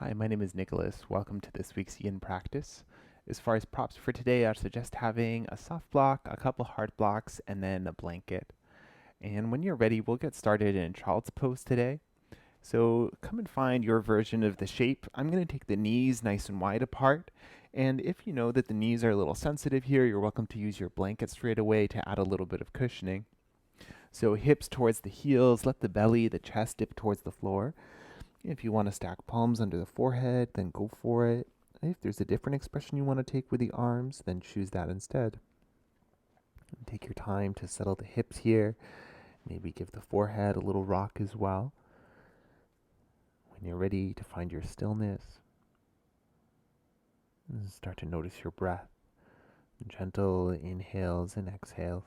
Hi, my name is Nicholas. Welcome to this week's yin practice. As far as props for today, I suggest having a soft block, a couple hard blocks, and then a blanket. And when you're ready, we'll get started in child's pose today. So come and find your version of the shape. I'm going to take the knees nice and wide apart. And if you know that the knees are a little sensitive here, you're welcome to use your blanket straight away to add a little bit of cushioning. So hips towards the heels, let the belly, the chest dip towards the floor. If you want to stack palms under the forehead, then go for it. If there's a different expression you want to take with the arms, then choose that instead. Take your time to settle the hips here. Maybe give the forehead a little rock as well. When you're ready to find your stillness, start to notice your breath. Gentle inhales and exhales.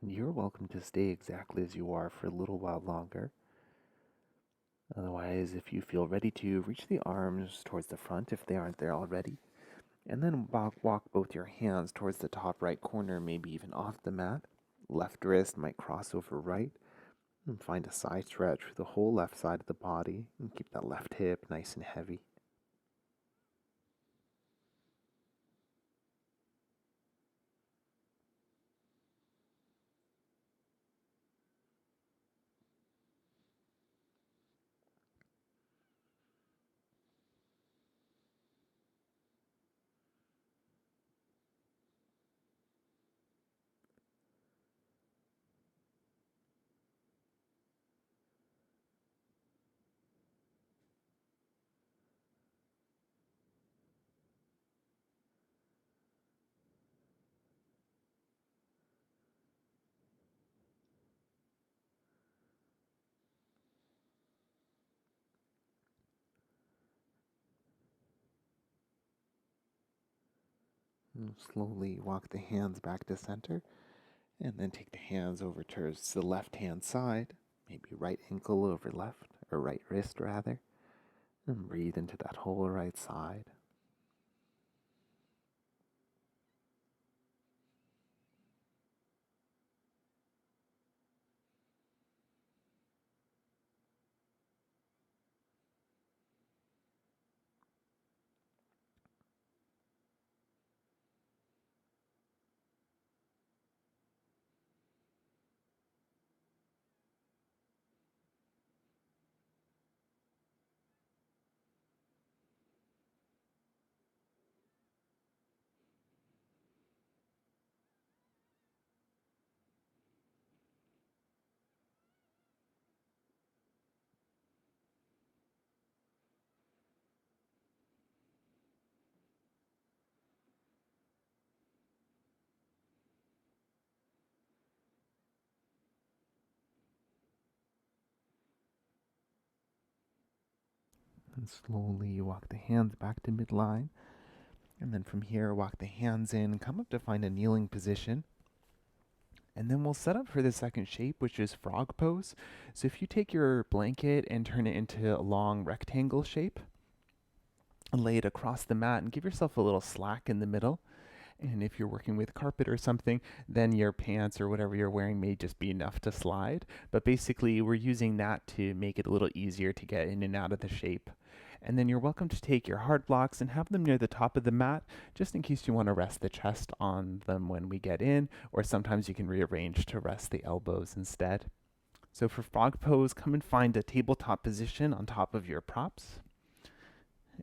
And you're welcome to stay exactly as you are for a little while longer. Otherwise, if you feel ready to, reach the arms towards the front if they aren't there already. And then walk both your hands towards the top right corner, maybe even off the mat. Left wrist might cross over right. And find a side stretch for the whole left side of the body. And keep that left hip nice and heavy. And slowly walk the hands back to center. And then take the hands over towards the left hand side. Maybe right ankle over left, or right wrist rather. And breathe into that whole right side. And slowly walk the hands back to midline. And then from here, walk the hands in, come up to find a kneeling position. And then we'll set up for the second shape, which is frog pose. So if you take your blanket and turn it into a long rectangle shape, and lay it across the mat and give yourself a little slack in the middle. And if you're working with carpet or something, then your pants or whatever you're wearing may just be enough to slide. But basically, we're using that to make it a little easier to get in and out of the shape. And then you're welcome to take your hard blocks and have them near the top of the mat, just in case you want to rest the chest on them when we get in, or sometimes you can rearrange to rest the elbows instead. So for frog pose, come and find a tabletop position on top of your props.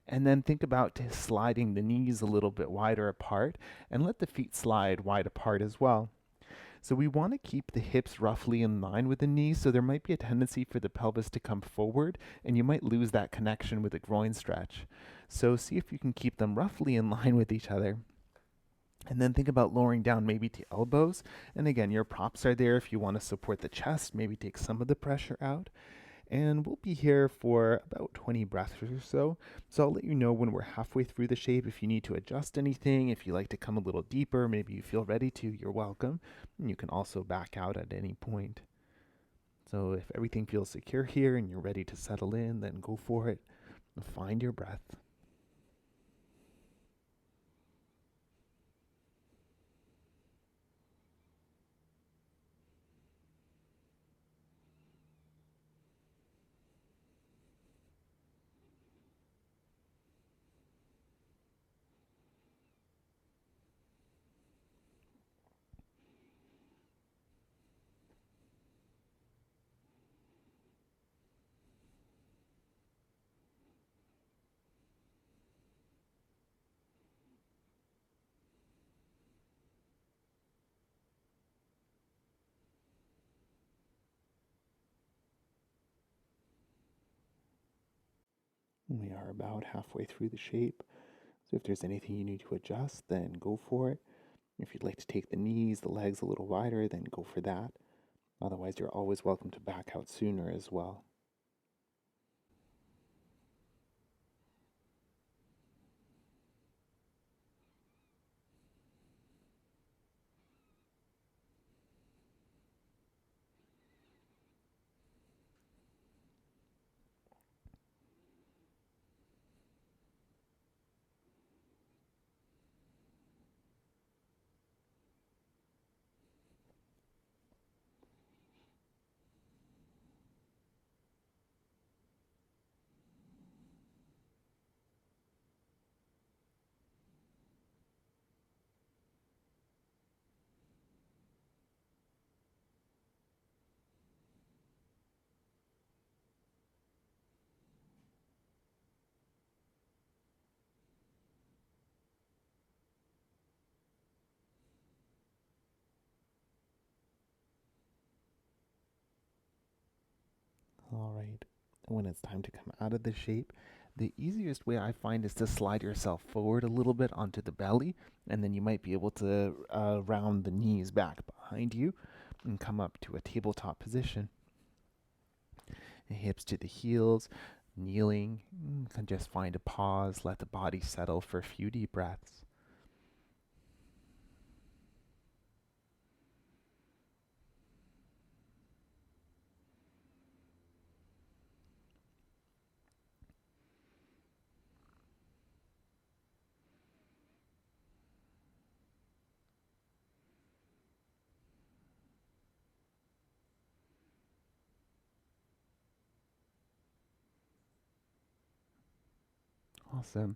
And then think about sliding the knees a little bit wider apart and let the feet slide wide apart as well. So we want to keep the hips roughly in line with the knees, so there might be a tendency for the pelvis to come forward and you might lose that connection with the groin stretch. So see if you can keep them roughly in line with each other. And then think about lowering down maybe to elbows. And again, your props are there if you want to support the chest, maybe take some of the pressure out. And we'll be here for about 20 breaths or so. So I'll let you know when we're halfway through the shape. If you need to adjust anything, if you like to come a little deeper, maybe you feel ready to, you're welcome. And you can also back out at any point. So if everything feels secure here and you're ready to settle in, then go for it. Find your breath. We are about halfway through the shape. So if there's anything you need to adjust, then go for it. If you'd like to take the knees, the legs a little wider, then go for that. Otherwise, you're always welcome to back out sooner as well. All right. When it's time to come out of the shape, the easiest way I find is to slide yourself forward a little bit onto the belly, and then you might be able to round the knees back behind you and come up to a tabletop position. Hips to the heels, kneeling. You can just find a pause, let the body settle for a few deep breaths. Awesome.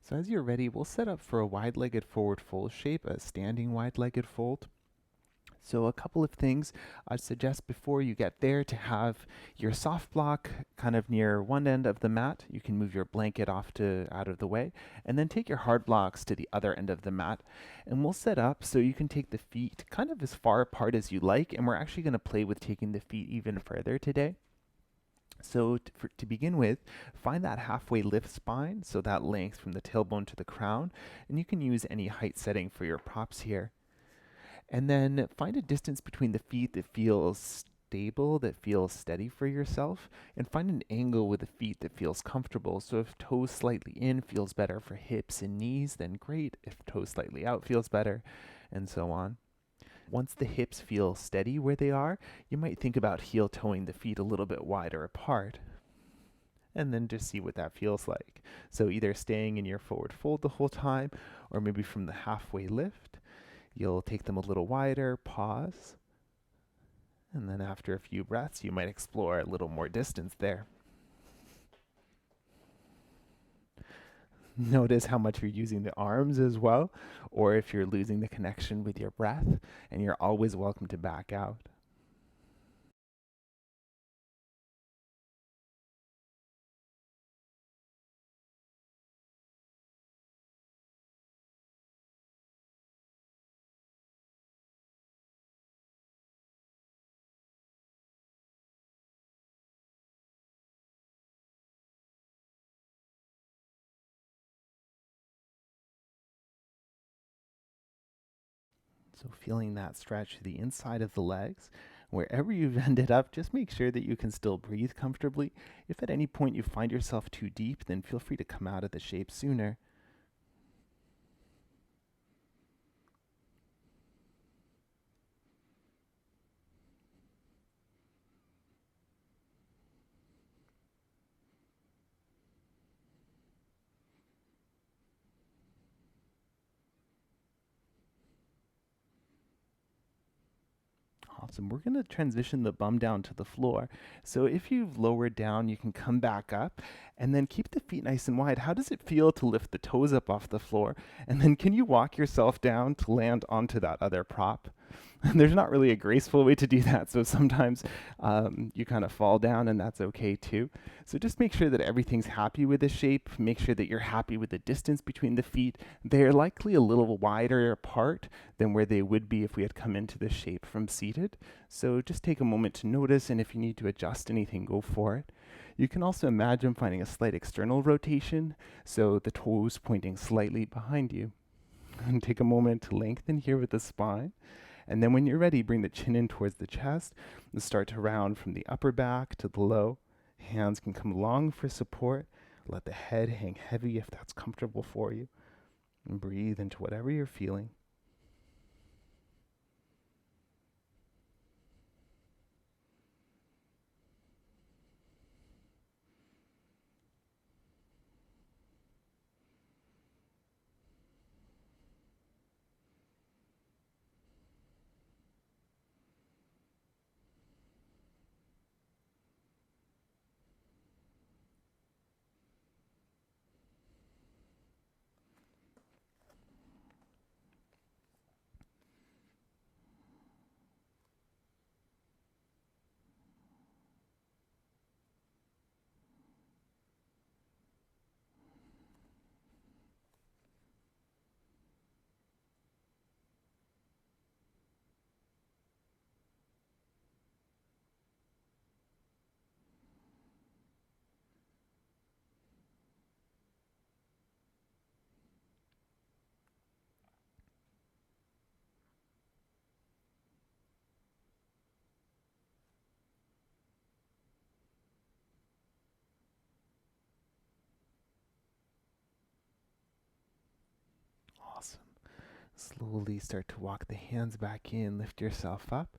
So as you're ready, we'll set up for a wide-legged forward fold shape, a standing wide-legged fold. So a couple of things I'd suggest before you get there to have your soft block kind of near one end of the mat. You can move your blanket off to out of the way, and then take your hard blocks to the other end of the mat. And we'll set up so you can take the feet kind of as far apart as you like, and we're actually going to play with taking the feet even further today. So to begin with, find that halfway lift spine, so that length from the tailbone to the crown, and you can use any height setting for your props here. And then find a distance between the feet that feels stable, that feels steady for yourself, and find an angle with the feet that feels comfortable. So if toes slightly in feels better for hips and knees, then great. If toes slightly out feels better, and so on. Once the hips feel steady where they are, you might think about heel toeing the feet a little bit wider apart, and then just see what that feels like. So either staying in your forward fold the whole time, or maybe from the halfway lift, you'll take them a little wider, pause, and then after a few breaths, you might explore a little more distance there. Notice how much you're using the arms as well, or if you're losing the connection with your breath, and you're always welcome to back out. So feeling that stretch to the inside of the legs, wherever you've ended up, just make sure that you can still breathe comfortably. If at any point you find yourself too deep, then feel free to come out of the shape sooner. Awesome. We're going to transition the bum down to the floor. So if you've lowered down, you can come back up and then keep the feet nice and wide. How does it feel to lift the toes up off the floor? And then can you walk yourself down to land onto that other prop? There's not really a graceful way to do that, so sometimes you kind of fall down, and that's okay too. So just make sure that everything's happy with the shape. Make sure that you're happy with the distance between the feet. They're likely a little wider apart than where they would be if we had come into the shape from seated. So just take a moment to notice, and if you need to adjust anything, go for it. You can also imagine finding a slight external rotation, so the toes pointing slightly behind you. And take a moment to lengthen here with the spine. And then when you're ready, bring the chin in towards the chest and start to round from the upper back to the low. Hands can come long for support. Let the head hang heavy if that's comfortable for you. And breathe into whatever you're feeling. Awesome. Slowly start to walk the hands back in, lift yourself up,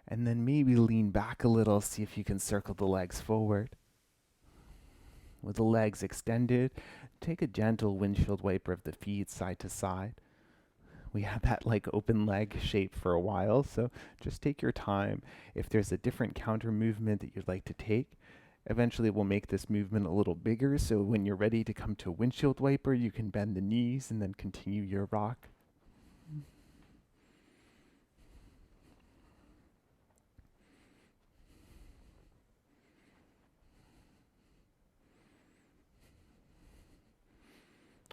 and then maybe lean back a little, see if you can circle the legs forward. With the legs extended, take a gentle windshield wiper of the feet side to side. We had that like open leg shape for a while, so just take your time. If there's a different counter movement that you'd like to take, eventually we'll make this movement a little bigger, so when you're ready to come to a windshield wiper, you can bend the knees and then continue your rock.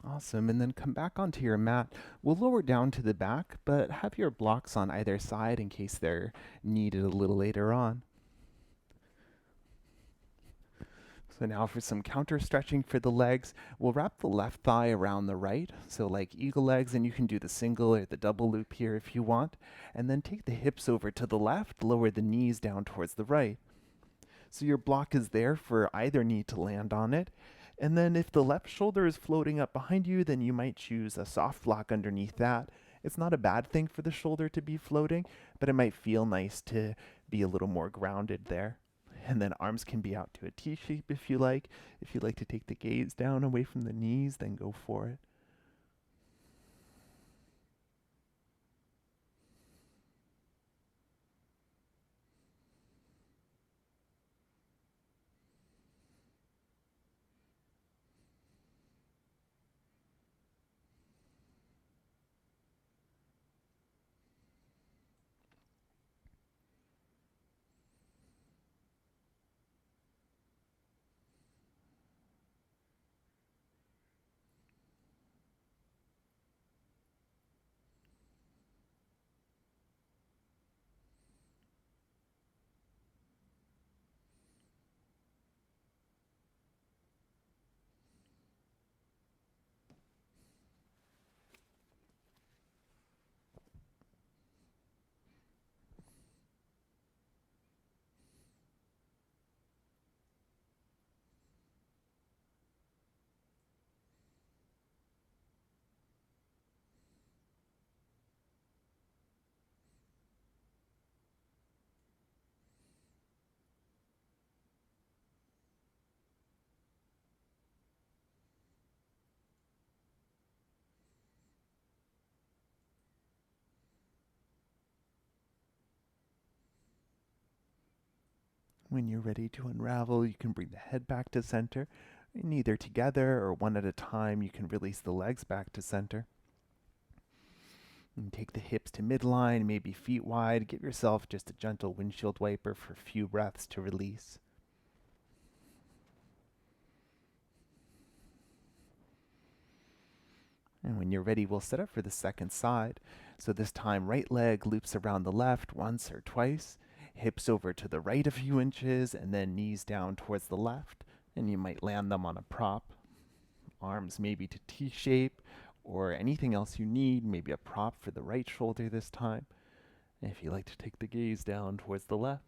Awesome, and then come back onto your mat. We'll lower down to the back, but have your blocks on either side in case they're needed a little later on. So now for some counter stretching for the legs, we'll wrap the left thigh around the right, so like eagle legs, and you can do the single or the double loop here if you want, and then take the hips over to the left, lower the knees down towards the right. So your block is there for either knee to land on it. And then if the left shoulder is floating up behind you, then you might choose a soft block underneath that. It's not a bad thing for the shoulder to be floating, but it might feel nice to be a little more grounded there. And then arms can be out to a T shape if you like. If you like to take the gaze down away from the knees, then go for it. When you're ready to unravel, you can bring the head back to center. And either together or one at a time, you can release the legs back to center. And take the hips to midline, maybe feet wide. Give yourself just a gentle windshield wiper for a few breaths to release. And when you're ready, we'll set up for the second side. So this time, right leg loops around the left once or twice, hips over to the right a few inches, and then knees down towards the left. And you might land them on a prop. Arms maybe to T shape, or anything else you need, maybe a prop for the right shoulder this time. And if you like to take the gaze down towards the left.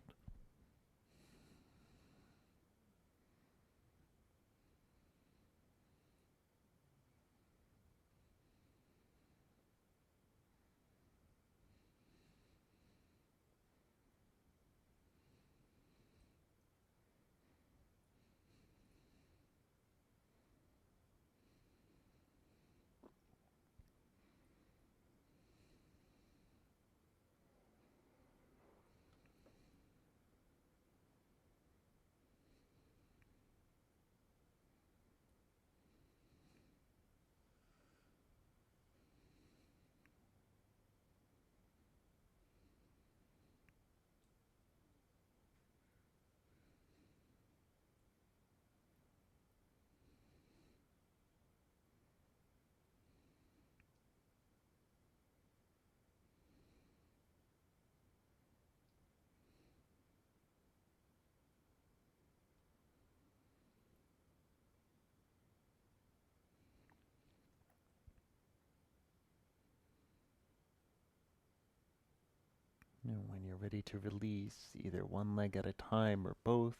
And when you're ready to release, either one leg at a time or both,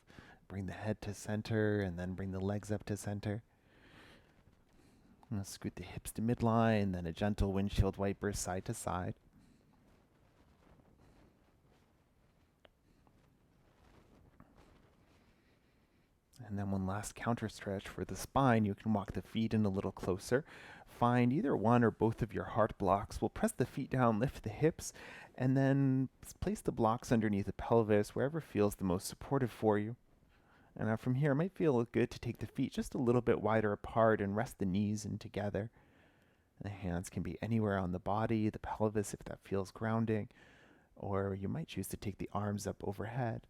bring the head to center and then bring the legs up to center. And scoot the hips to midline, then a gentle windshield wiper side to side. And then one last counter stretch for the spine. You can walk the feet in a little closer. Find either one or both of your heart blocks. We'll press the feet down, lift the hips, and then place the blocks underneath the pelvis, wherever feels the most supportive for you. And from here, it might feel good to take the feet just a little bit wider apart and rest the knees in together. And the hands can be anywhere on the body, the pelvis if that feels grounding, or you might choose to take the arms up overhead.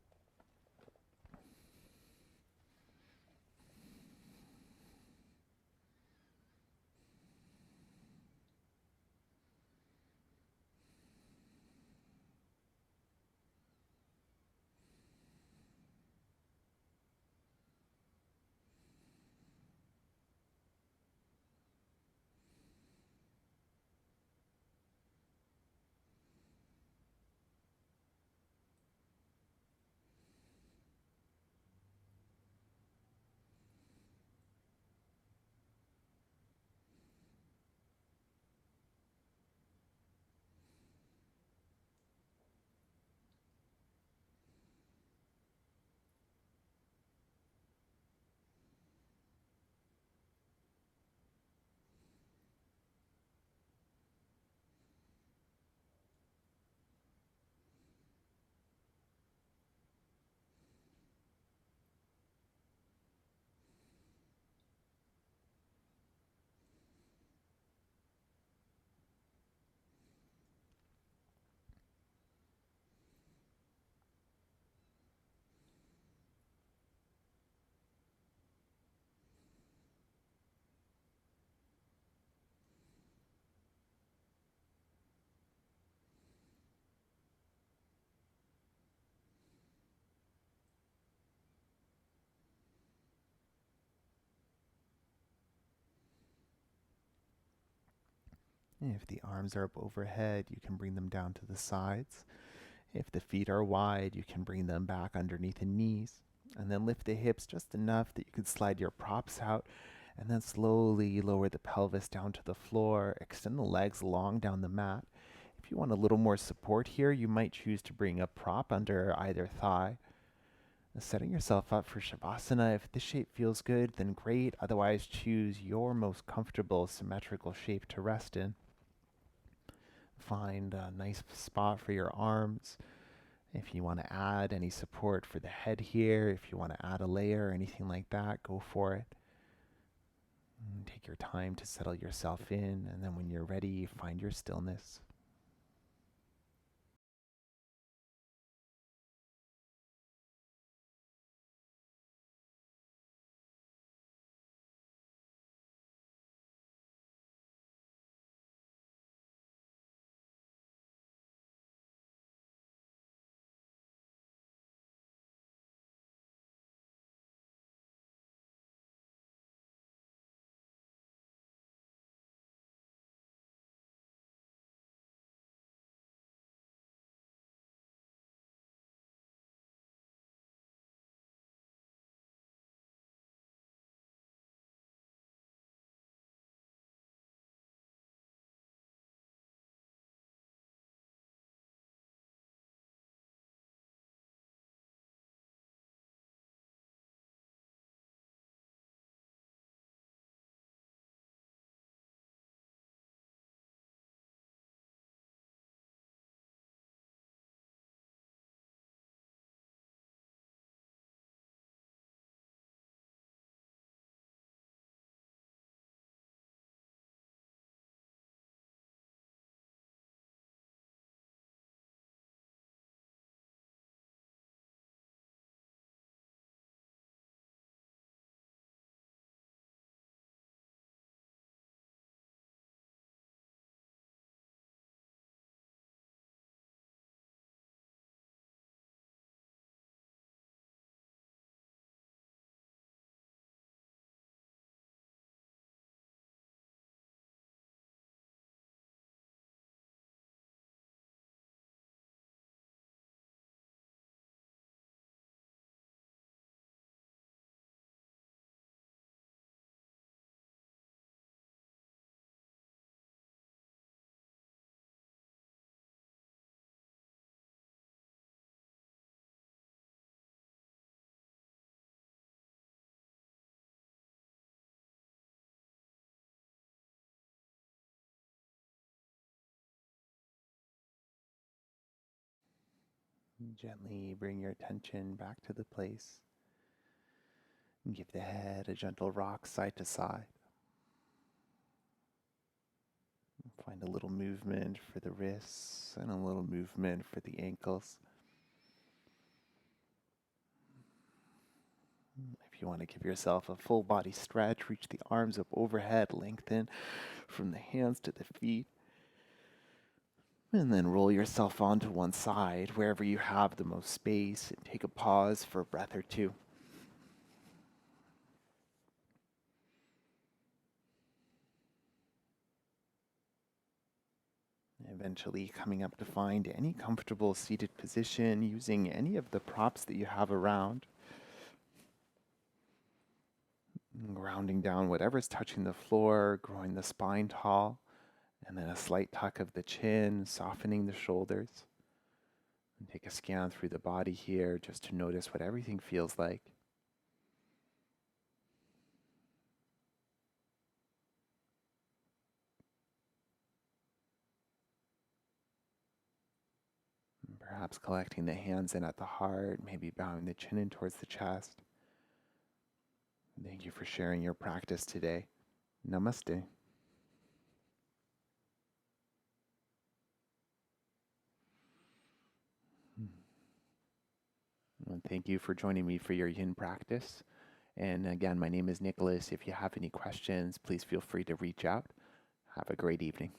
If the arms are up overhead, you can bring them down to the sides. If the feet are wide, you can bring them back underneath the knees. And then lift the hips just enough that you can slide your props out. And then slowly lower the pelvis down to the floor. Extend the legs long down the mat. If you want a little more support here, you might choose to bring a prop under either thigh. Setting yourself up for Shavasana. If this shape feels good, then great. Otherwise, choose your most comfortable symmetrical shape to rest in. Find a nice spot for your arms. If you want to add any support for the head here, if you want to add a layer or anything like that, go for it. And take your time to settle yourself in, and then when you're ready, find your stillness. Gently bring your attention back to the place. Give the head a gentle rock side to side. Find a little movement for the wrists and a little movement for the ankles. If you want to give yourself a full body stretch, reach the arms up overhead, lengthen from the hands to the feet. And then roll yourself onto one side, wherever you have the most space, and take a pause for a breath or two. Eventually coming up to find any comfortable seated position using any of the props that you have around. Grounding down whatever's touching the floor, growing the spine tall, and then a slight tuck of the chin, softening the shoulders. And take a scan through the body here just to notice what everything feels like. And perhaps collecting the hands in at the heart, maybe bowing the chin in towards the chest. Thank you for sharing your practice today. Namaste. Well, thank you for joining me for your yin practice. And again, my name is Nicholas. If you have any questions, please feel free to reach out. Have a great evening.